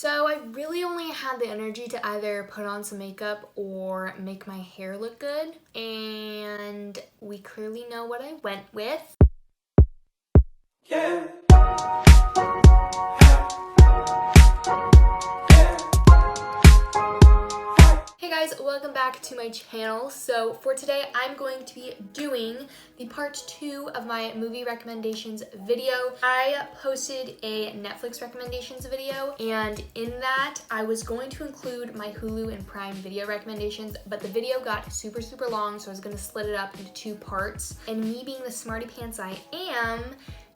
So I really only had the energy to either put on some makeup or make my hair look good, and we clearly know what I went with. Yeah. Hey guys, welcome back to my channel. So for today, I'm going to be doing the part 2 of my movie recommendations video. I posted a Netflix recommendations video, and in that, I was going to include my Hulu and Prime video recommendations, but the video got super long, so I was gonna split it up into 2 parts. And me being the smarty pants I am,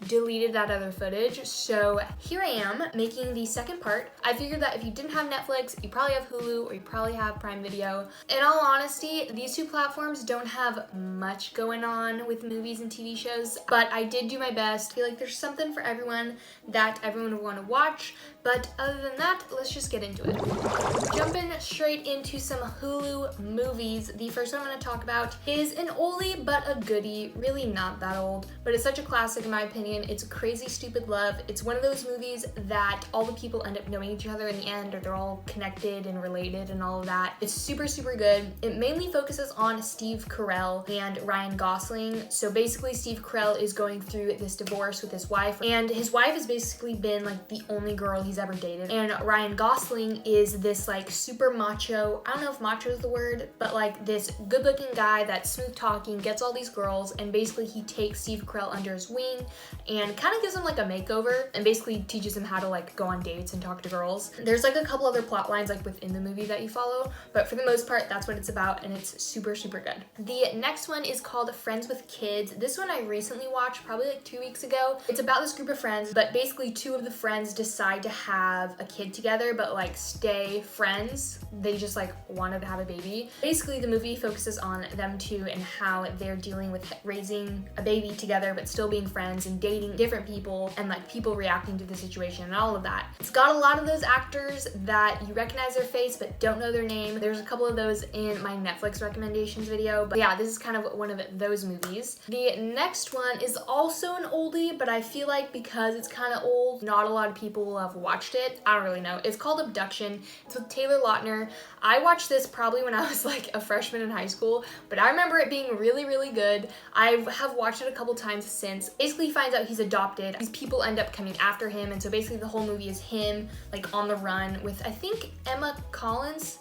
deleted that other footage. So here I am making the second part. I figured that if you didn't have Netflix, you probably have Hulu or you probably have Prime Video. In all honesty, these 2 platforms don't have much going on with movies and TV shows, but I did do my best. I feel like there's something for everyone that everyone would want to watch, but other than that, let's just get into it. Jumping straight into some Hulu movies, the first one I'm going to talk about is an oldie but a goodie, really not that old, but it's such a classic in my opinion. It's Crazy Stupid Love. It's one of those movies that all the people end up knowing each other in the end, or they're all connected and related and all of that. It's super good. It mainly focuses on Steve Carell and Ryan Gosling. So basically Steve Carell is going through this divorce with his wife, and his wife has basically been like the only girl he's ever dated. And Ryan Gosling is this like super macho, I don't know if macho is the word, but like this good looking guy that's smooth talking, gets all these girls, and basically he takes Steve Carell under his wing and kind of gives him like a makeover and basically teaches him how to like go on dates and talk to girls. There's like a couple other plot lines like within the movie that you follow, but for the most part that's what it's about, and it's super good. The next one is called Friends with Kids. This one I recently watched probably like 2 weeks ago. It's about this group of friends, but basically 2 of the friends decide to have a kid together but like stay friends. They just like wanted to have a baby. Basically the movie focuses on them 2 and how they're dealing with raising a baby together but still being friends and dating different people, and like people reacting to the situation and all of that. It's got a lot of those actors that you recognize their face but don't know their name. There's a couple of those in my Netflix recommendations video, but yeah, this is kind of one of those movies. The next one is also an oldie, but I feel like because it's kind of old, not a lot of people will have watched it. I don't really know. It's called Abduction. It's with Taylor Lautner. I watched this probably when I was like a freshman in high school, but I remember it being really good. I have watched it a couple times since. Basically he finds out he's adopted. These people end up coming after him, and so basically the whole movie is him like on the run with, I think,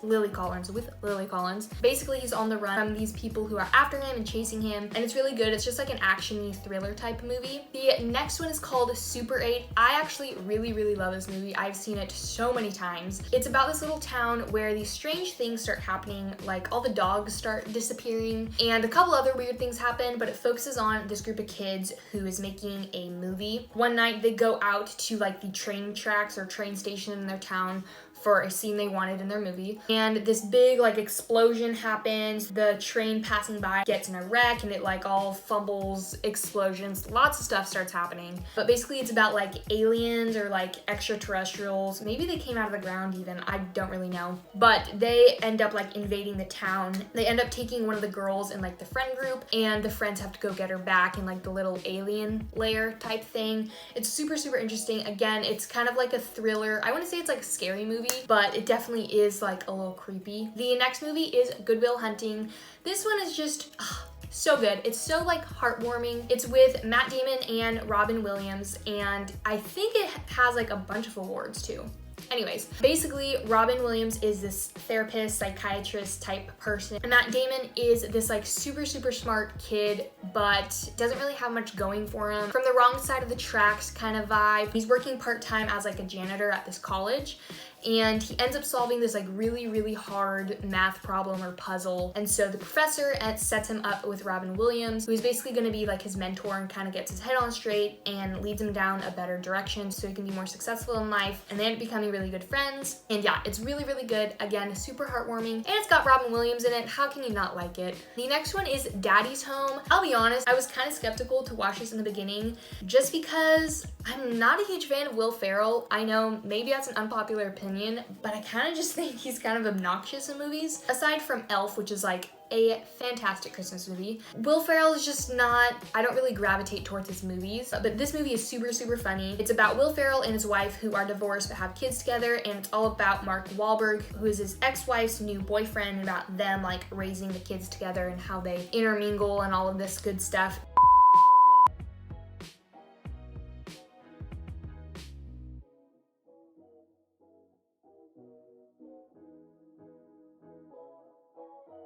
Lily Collins. Basically he's on the run from these people who are after him and chasing him, and it's really good. It's just like an action-y thriller type movie. The next one is called Super 8. I actually really love this movie. I've seen it so many times. It's about this little town where these strange things start happening, like all the dogs start disappearing and a couple other weird things happen, but it focuses on this group of kids who is making a movie. One night they go out to like the train tracks or train station in their town for a scene they wanted in their movie, and this big like explosion happens. The train passing by gets in a wreck and it like all fumbles, explosions, lots of stuff starts happening. But basically it's about like aliens or like extraterrestrials. Maybe they came out of the ground even, I don't really know. But they end up like invading the town. They end up taking one of the girls in like the friend group, and the friends have to go get her back in like the little alien lair type thing. It's super interesting. Again, it's kind of like a thriller. I want to say it's like a scary movie, but it definitely is like a little creepy. The next movie is Good Will Hunting. This one is just so good. It's so like heartwarming. It's with Matt Damon and Robin Williams, and I think it has like a bunch of awards too. Anyways, basically Robin Williams is this therapist, psychiatrist type person, and Matt Damon is this like super smart kid, but doesn't really have much going for him. From the wrong side of the tracks kind of vibe. He's working part-time as like a janitor at this college, and he ends up solving this like really hard math problem or puzzle. And so the professor sets him up with Robin Williams, who is basically going to be like his mentor and kind of gets his head on straight and leads him down a better direction so he can be more successful in life. And they end up becoming really good friends. And yeah, it's really good. Again, super heartwarming, and it's got Robin Williams in it. How can you not like it? The next one is Daddy's Home. I'll be honest, I was kind of skeptical to watch this in the beginning just because I'm not a huge fan of Will Ferrell. I know maybe that's an unpopular opinion, but I kind of just think he's kind of obnoxious in movies. Aside from Elf, which is like a fantastic Christmas movie. Will Ferrell is just not, I don't really gravitate towards his movies, but this movie is super, super funny. It's about Will Ferrell and his wife who are divorced but have kids together, and it's all about Mark Wahlberg, who is his ex-wife's new boyfriend, and about them like raising the kids together and how they intermingle and all of this good stuff.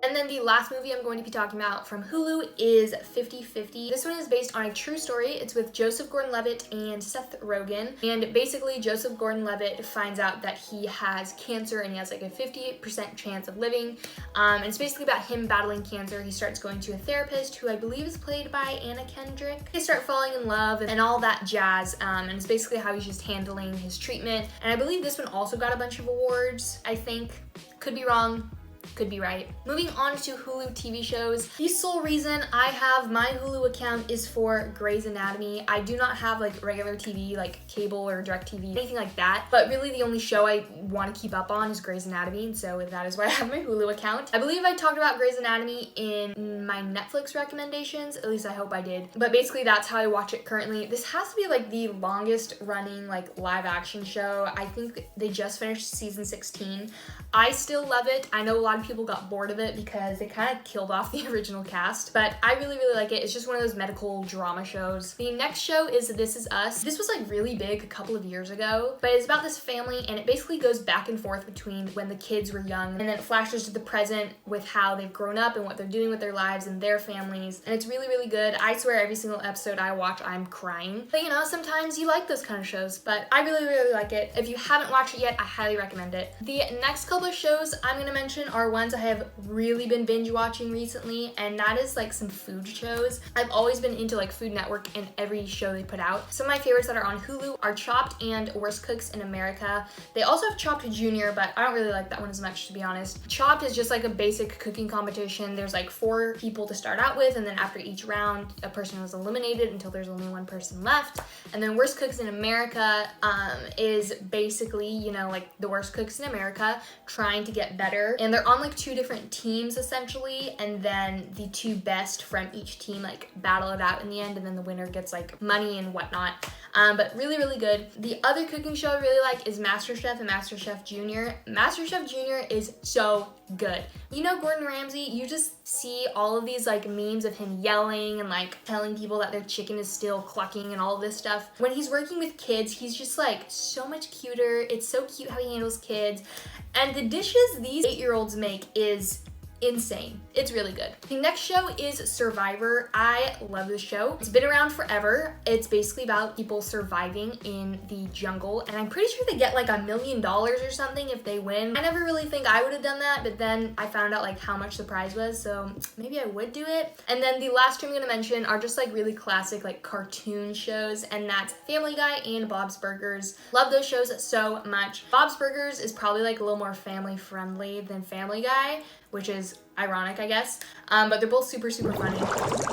And then the last movie I'm going to be talking about from Hulu is 50/50. This one is based on a true story. It's with Joseph Gordon-Levitt and Seth Rogen. And basically, Joseph Gordon-Levitt finds out that he has cancer and he has like a 50% chance of living. And it's basically about him battling cancer. He starts going to a therapist who I believe is played by Anna Kendrick. They start falling in love and all that jazz. And it's basically how he's just handling his treatment. And I believe this one also got a bunch of awards, I think. Could be wrong. Could be right. Moving on to Hulu TV shows. The sole reason I have my Hulu account is for Grey's Anatomy. I do not have like regular TV, like cable or DirecTV, anything like that. But really the only show I want to keep up on is Grey's Anatomy, and so that is why I have my Hulu account. I believe I talked about Grey's Anatomy in my Netflix recommendations, at least I hope I did. But basically that's how I watch it currently. This has to be like the longest running like live action show. I think they just finished season 16. I still love it. I know a lot of people got bored of it because they kind of killed off the original cast, but I really, really like it. It's just one of those medical drama shows. The next show is This Is Us. This was like really big a couple of years ago, but it's about this family and it basically goes back and forth between when the kids were young and then it flashes to the present with how they've grown up and what they're doing with their lives and their families. And it's really, really good. I swear every single episode I watch, I'm crying. But you know, sometimes you like those kind of shows, but I really, really like it. If you haven't watched it yet, I highly recommend it. The next couple of shows I'm gonna mention are ones I have really been binge watching recently, and that is like some food shows. I've always been into like Food Network and every show they put out. Some of my favorites that are on Hulu are Chopped and Worst Cooks in America. They also have Chopped Junior, but I don't really like that one as much, to be honest. Chopped is just like a basic cooking competition. There's like 4 people to start out with, and then after each round, a person was eliminated until there's only 1 person left. And then Worst Cooks in America is basically, you know, like the worst cooks in America trying to get better. And they're on like 2 different teams essentially, and then the 2 best from each team like battle it out in the end, and then the winner gets like money and whatnot. But really, really good. The other cooking show I really like is MasterChef and MasterChef Junior. MasterChef Junior is so good. You know Gordon Ramsay, you just see all of these like memes of him yelling and like telling people that their chicken is still clucking and all of this stuff. When he's working with kids, he's just like so much cuter. It's so cute how he handles kids. And the dishes these 8-year-olds make is insane. It's really good. The next show is Survivor. I love this show. It's been around forever. It's basically about people surviving in the jungle, and I'm pretty sure they get like $1 million or something if they win. I never really think I would have done that, but then I found out like how much the prize was, so maybe I would do it. And then the last two I'm gonna mention are just like really classic like cartoon shows, and that's Family Guy and Bob's Burgers. Love those shows so much. Bob's Burgers is probably like a little more family friendly than Family Guy, which is ironic, I guess, but they're both super, super funny.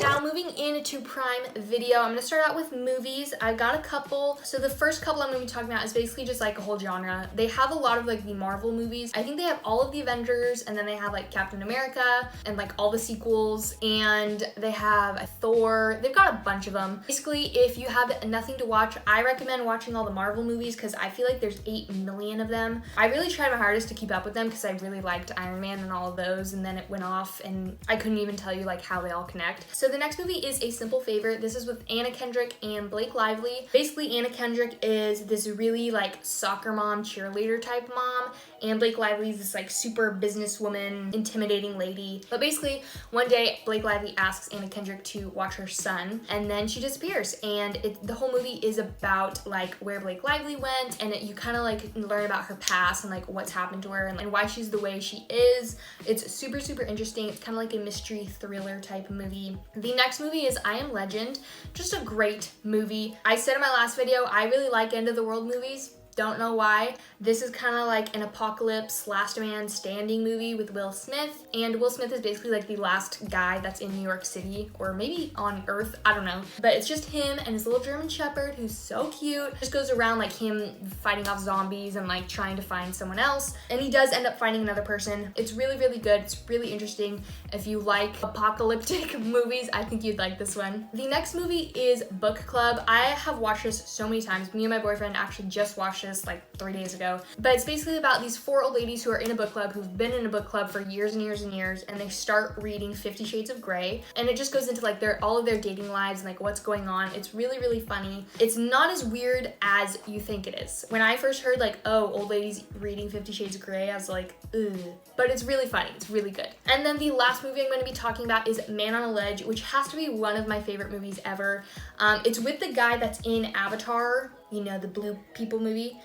Now, moving into Prime Video, I'm gonna start out with movies. I've got a couple. So the first couple I'm gonna be talking about is basically just like a whole genre. They have a lot of like the Marvel movies. I think they have all of the Avengers, and then they have like Captain America and like all the sequels, and they have Thor. They've got a bunch of them. Basically, if you have nothing to watch, I recommend watching all the Marvel movies because I feel like there's 8 million of them. I really tried my hardest to keep up with them because I really liked Iron Man and all of those, and then it went off and I couldn't even tell you like how they all connect. So the next movie is A Simple Favor. This is with Anna Kendrick and Blake Lively. Basically, Anna Kendrick is this really like soccer mom, cheerleader type mom, and Blake Lively is this like super businesswoman, intimidating lady. But basically, one day Blake Lively asks Anna Kendrick to watch her son, and then she disappears. And the whole movie is about like where Blake Lively went, and you kind of like learn about her past and like what's happened to her and why she's the way she is. It's super, super interesting. It's kind of like a mystery thriller type movie. The next movie is I Am Legend. Just a great movie. I said in my last video, I really like end of the world movies. don't know why. This is kind of like an apocalypse, last man standing movie with Will Smith. And Will Smith is basically like the last guy that's in New York City, or maybe on Earth, I don't know. But it's just him and his little German Shepherd, who's so cute. Just goes around like him fighting off zombies and like trying to find someone else. And he does end up finding another person. It's really, really good. It's really interesting. If you like apocalyptic movies, I think you'd like this one. The next movie is Book Club. I have watched this so many times. Me and my boyfriend actually just watched this like 3 days ago. But it's basically about these 4 old ladies who are in a book club, who've been in a book club for years and years and years, and they start reading 50 Shades of Grey. And it just goes into like all of their dating lives and like what's going on. It's really, really funny. It's not as weird as you think it is. When I first heard like, oh, old ladies reading 50 Shades of Grey, I was like, ugh. But it's really funny. It's really good. And then the last movie I'm going to be talking about is Man on a Ledge, which has to be one of my favorite movies ever. It's with the guy that's in Avatar, you know, the blue people movie.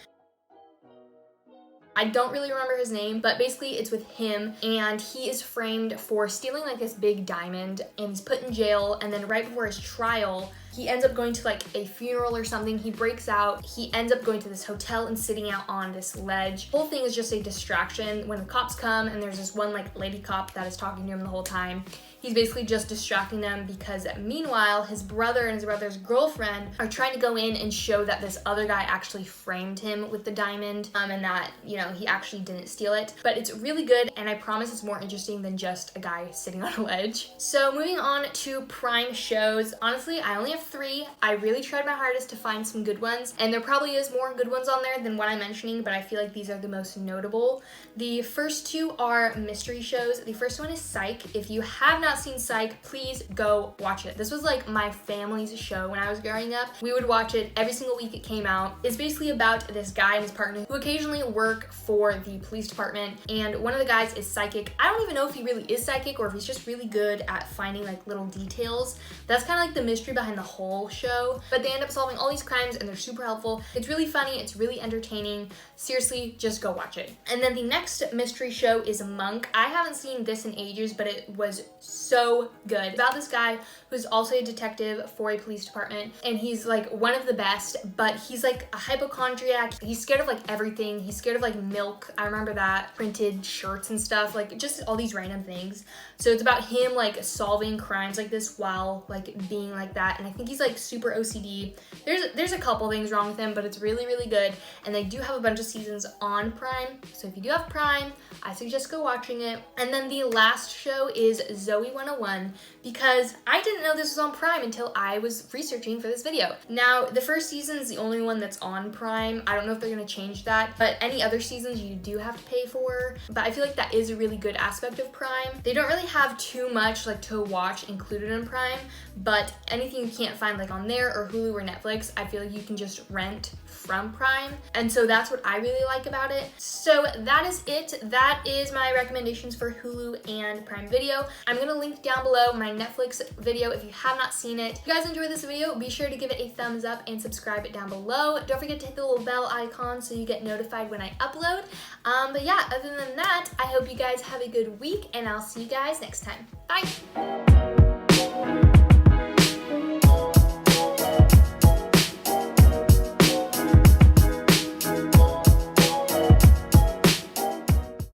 I don't really remember his name, but basically it's with him, and he is framed for stealing like this big diamond, and he's put in jail. And then right before his trial, he ends up going to like a funeral or something. He breaks out. He ends up going to this hotel and sitting out on this ledge. The whole thing is just a distraction. When the cops come, and there's this one like lady cop that is talking to him the whole time, he's basically just distracting them, because meanwhile his brother and his brother's girlfriend are trying to go in and show that this other guy actually framed him with the diamond, and that, you know, he actually didn't steal it. But it's really good, and I promise it's more interesting than just a guy sitting on a ledge. So moving on to Prime shows. Honestly, I only have 3. I really tried my hardest to find some good ones, and there probably is more good ones on there than what I'm mentioning, but I feel like these are the most notable. The first 2 are mystery shows. The first one is Psych. If you have not seen Psych, please go watch it. This was like my family's show when I was growing up. We would watch it every single week it came out. It's basically about this guy and his partner who occasionally work for the police department, and one of the guys is psychic. I don't even know if he really is psychic or if he's just really good at finding like little details. That's kind of like the mystery behind the whole show, but they end up solving all these crimes, and they're super helpful. It's really funny. It's really entertaining. Seriously, just go watch it. And then the next mystery show is Monk. I haven't seen this in ages, but it was so good. It's about this guy who's also a detective for a police department, and he's like one of the best, but he's like a hypochondriac. He's scared of like everything. He's scared of like milk. I remember that. Printed shirts and stuff, like just all these random things. So it's about him like solving crimes like this while like being like that. And I think he's like super OCD. There's a couple things wrong with him, but it's really, really good. And they do have a bunch of seasons on Prime. So if you do have Prime, I suggest go watching it. And then the last show is Zoe 101, because I didn't know this was on Prime until I was researching for this video. Now, the first season is the only one that's on Prime. I don't know if they're gonna change that, but any other seasons you do have to pay for. But I feel like that is a really good aspect of Prime. They don't really have too much like to watch included in Prime, but anything you can't find like on there or Hulu or Netflix, I feel like you can just rent from Prime. And so that's what I really like about it. So that is it. That is my recommendations for Hulu and Prime Video. I'm gonna link down below my Netflix video if you have not seen it. If you guys enjoyed this video, be sure to give it a thumbs up and subscribe it down below. Don't forget to hit the little bell icon so you get notified when I upload. But yeah, other than that, I hope you guys have a good week, and I'll see you guys next time. Bye!